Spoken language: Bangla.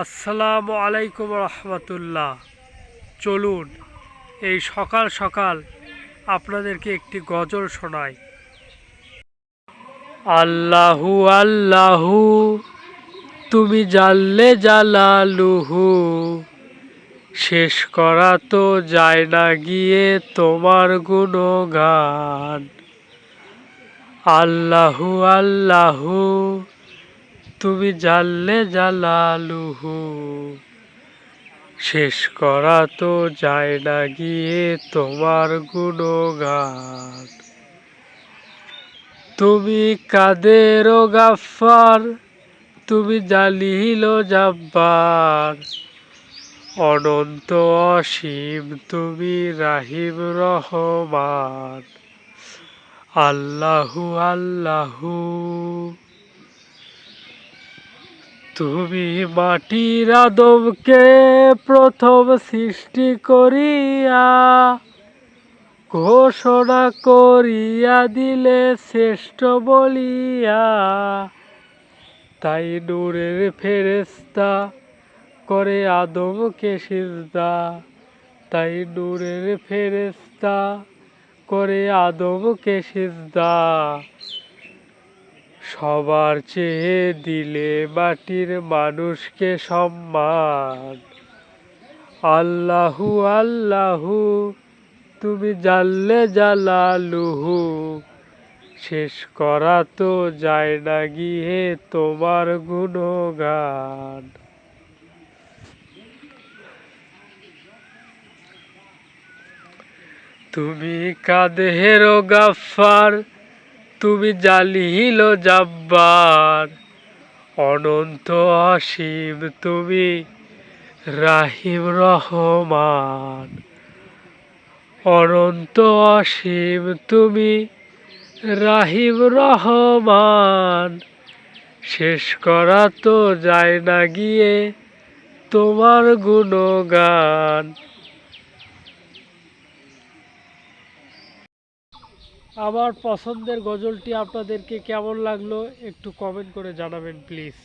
আসসালামু আলাইকুম রহমতুল্লাহ। চলুন এই সকাল সকাল আপনাদেরকে একটি গজল শোনাই। আল্লাহু আল্লাহু তুমি জাল্লে জালালুহু, শেষ করা তো যায় না গিয়ে তোমার গুণগান। আল্লাহু আল্লাহু তুমি জাল্লে জালালুহু, শেষ করা তো যায় না গিয়ে তোমার গুণগান। তুমি কাদের ও গাফফার, তুমি জালিল ও জাব্বার, অনন্ত অসীম তুমি রাহিম রহমান। আল্লাহু আল্লাহু তুমি মাটির আদমকে প্রথম সৃষ্টি করিয়া ঘোষণা করিয়া দিলে শ্রেষ্ঠ বলিয়া, তাই নূরের ফেরেশতা করে আদমকে সিজদা, তাই নূরের ফেরেশতা করে আদমকে সিজদা। সবার চেয়ে দিলে মাটির মানুষকে সম্মান। আল্লাহু আল্লাহু তুমি জাল্লে জালালুহু, শেষ করা তো যায় না গিয়ে তোমার গুণগান। তুমি কাদের ও গাফফার, তুমি জালিল ও জাব্বার, অনন্ত অসীম তুমি রাহিম রহমান। অনন্ত অসীম তুমি রাহিম রহমান, শেষ করা তো যায় না গিয়ে তোমার গুণগান। আমার পছন্দের গজলটি আপনাদেরকে কেমন লাগলো একটু কমেন্ট করে জানাবেন প্লিজ।